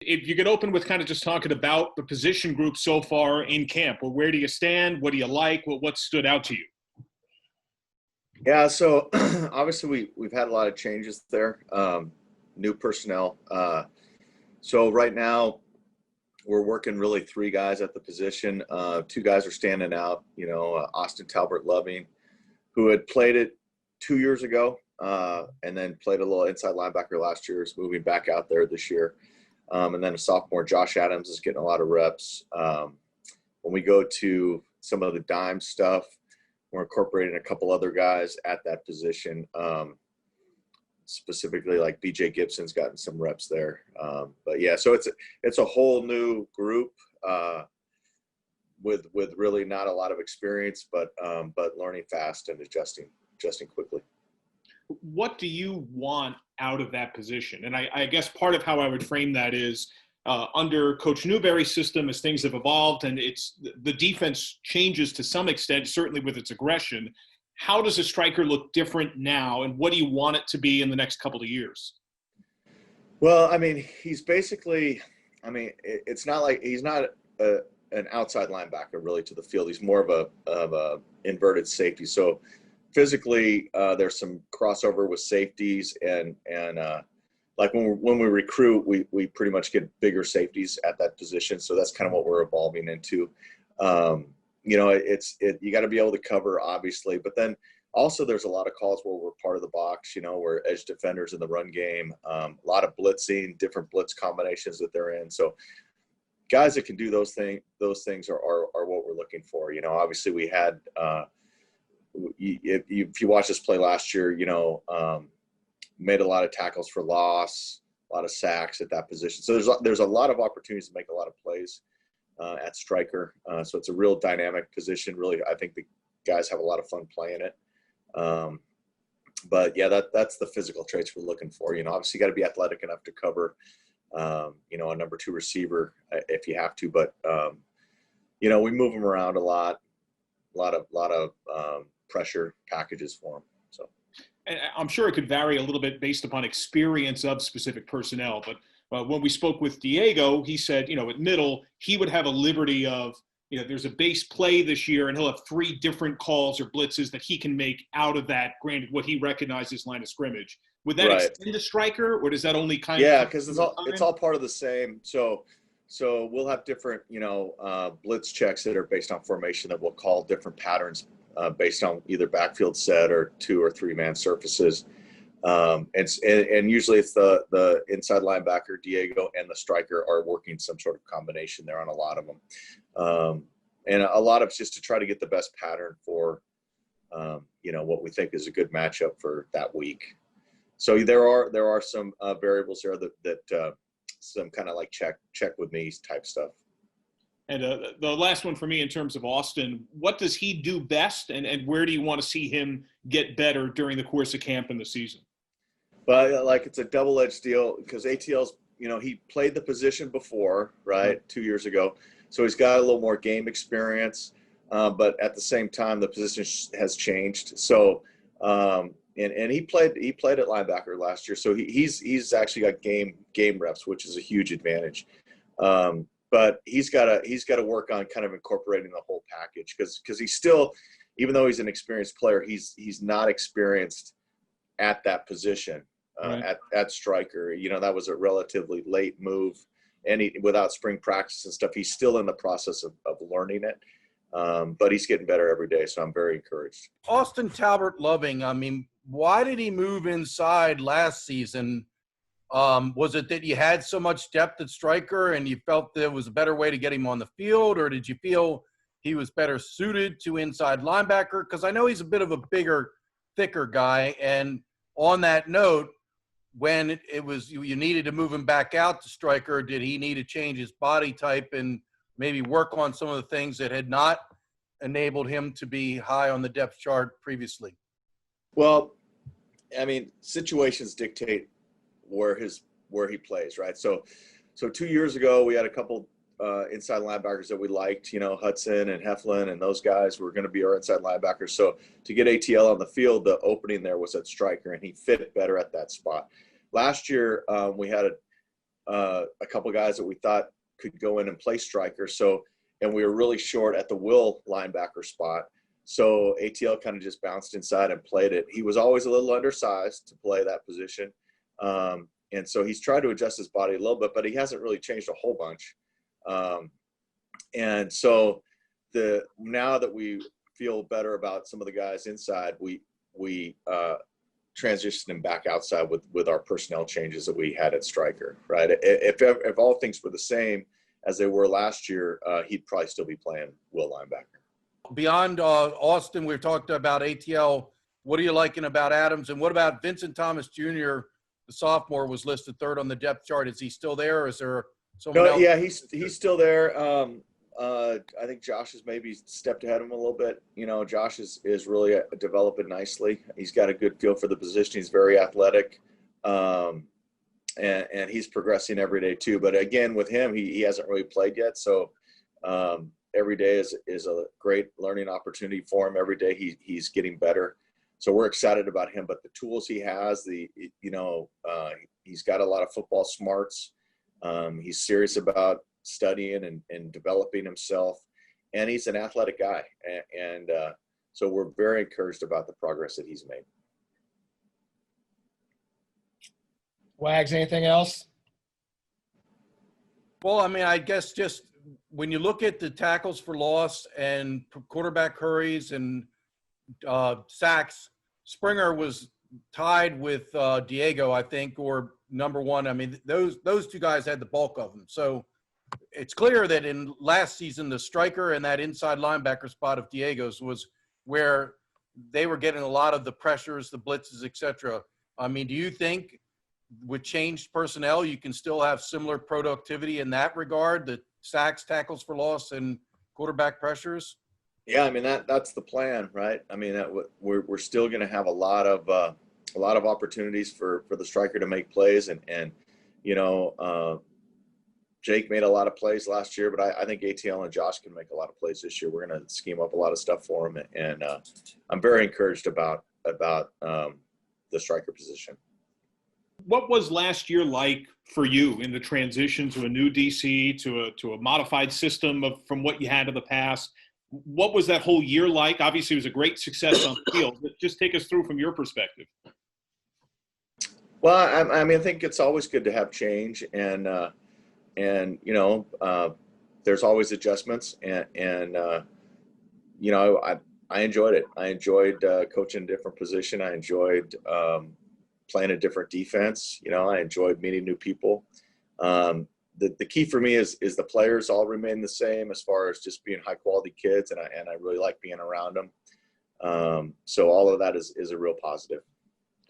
if you could open with kind of just talking about the position group so far in camp, well, where do you stand? What do you like? What stood out to you? Yeah, so obviously we've had a lot of changes there, new personnel. So right now we're working really three guys at the position. Two guys are standing out, Austin Talbert Loving, who had played it 2 years ago and then played a little inside linebacker last year, is moving back out there this year. And then a sophomore, Josh Adams, is getting a lot of reps. When we go to some of the dime stuff, we're incorporating a couple other guys at that position, specifically like BJ Gibson's gotten some reps there. But yeah, so it's a whole new group with really not a lot of experience, but learning fast and adjusting quickly. What do you want out of that position? And I guess part of how I would frame that is under Coach Newberry's system, as things have evolved and the defense changes to some extent, certainly with its aggression. How does a striker look different now, and what do you want it to be in the next couple of years? Well, I mean, he's basically, it's not like he's not an outside linebacker really to the field. He's more of a inverted safety. So physically, there's some crossover with safeties, and like when we recruit, we pretty much get bigger safeties at that position. So that's kind of what we're evolving into. You got to be able to cover, obviously, but then also there's a lot of calls where we're part of the box. We're edge defenders in the run game. A lot of blitzing, different blitz combinations that they're in. So guys that can do those things are what we're looking for. Obviously we had. If you watch us play last year, made a lot of tackles for loss, a lot of sacks at that position. So there's a lot of opportunities to make a lot of plays at striker. So it's a real dynamic position. Really, I think the guys have a lot of fun playing it. But yeah, that's the physical traits we're looking for. Obviously you got to be athletic enough to cover, a number two receiver if you have to. But we move them around a lot of pressure packages for them. So. And I'm sure it could vary a little bit based upon experience of specific personnel. But when we spoke with Diego, he said, at middle, he would have a liberty of, there's a base play this year and he'll have three different calls or blitzes that he can make out of that, granted, what he recognizes line of scrimmage. Would that extend the striker, or does that only kind of – Yeah, because it's all part of the same. So we'll have different, blitz checks that are based on formation that we'll call different patterns based on either backfield set or 2 or 3 man surfaces. And usually it's the inside linebacker, Diego, and the striker are working some sort of combination there on a lot of them. And a lot of it's just to try to get the best pattern for, what we think is a good matchup for that week. So there are some variables there that some kind of like check with me type stuff. And the last one for me in terms of Austin, what does he do best, and where do you want to see him get better during the course of camp and the season? But it's a double-edged deal because ATL's, he played the position before, right, 2 years ago. So he's got a little more game experience, but at the same time, the position has changed. So, and he played at linebacker last year. So he's actually got game reps, which is a huge advantage. But he's got to work on kind of incorporating the whole package because he's still, even though he's an experienced player, he's not experienced at that position, right. at striker. That was a relatively late move, and without spring practice and stuff, he's still in the process of learning it. But he's getting better every day, so I'm very encouraged. Austin Talbert Loving, why did he move inside last season? Was it that you had so much depth at striker and you felt there was a better way to get him on the field, or did you feel he was better suited to inside linebacker? Because I know he's a bit of a bigger, thicker guy. And on that note, when it was you needed to move him back out to striker, did he need to change his body type and maybe work on some of the things that had not enabled him to be high on the depth chart previously? Well, situations dictate where he plays, right? So 2 years ago, we had a couple inside linebackers that we liked, Hudson and Heflin, and those guys were going to be our inside linebackers. So to get ATL on the field, the opening there was at striker, and he fit better at that spot. Last year, we had a couple guys that we thought could go in and play striker. So, and we were really short at the will linebacker spot. So ATL kind of just bounced inside and played it. He was always a little undersized to play that position. And so he's tried to adjust his body a little bit, but he hasn't really changed a whole bunch. And so now that we feel better about some of the guys inside, we transitioned him back outside with our personnel changes that we had at striker, right? If all things were the same as they were last year, he'd probably still be playing will linebacker. Beyond Austin, we've talked about ATL. What are you liking about Adams? And what about Vincent Thomas Jr., the sophomore, was listed third on the depth chart. Is he still there, or is there someone else? Yeah, he's still there. I think Josh has maybe stepped ahead of him a little bit. You know, Josh is really developing nicely. He's got a good feel for the position. He's very athletic, and he's progressing every day too. But again, with him, he hasn't really played yet, so every day is a great learning opportunity for him. Every day he's getting better. So we're excited about him. But the tools he has, he's got a lot of football smarts. He's serious about studying and developing himself, and he's an athletic guy. And so we're very encouraged about the progress that he's made. Wags, anything else? Well, I mean, I guess just when you look at the tackles for loss and quarterback hurries and sacks, Springer was tied with Diego, I think, or number one. I mean, those two guys had the bulk of them. So it's clear that in last season, the striker and that inside linebacker spot of Diego's was where they were getting a lot of the pressures, the blitzes, etc. I mean, do you think with changed personnel, you can still have similar productivity in that regard, the sacks, tackles for loss, and quarterback pressures? Yeah, I mean that's the plan, right? I mean we're still going to have a lot of opportunities for the striker to make plays, and Jake made a lot of plays last year, but I think ATL and Josh can make a lot of plays this year. We're going to scheme up a lot of stuff for him, and I'm very encouraged about the striker position. What was last year like for you in the transition to a new DC, to a modified system from what you had in the past? What was that whole year like? Obviously, it was a great success on the field, but just take us through from your perspective. Well, I mean, I think it's always good to have change, and there's always adjustments, and I enjoyed it. I enjoyed coaching a different position. I enjoyed playing a different defense. I enjoyed meeting new people. The key for me is the players all remain the same as far as just being high quality kids, and I really like being around them. So all of that is a real positive.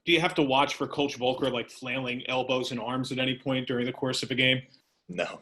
Do you have to watch for Coach Volker like flailing elbows and arms at any point during the course of a game? No.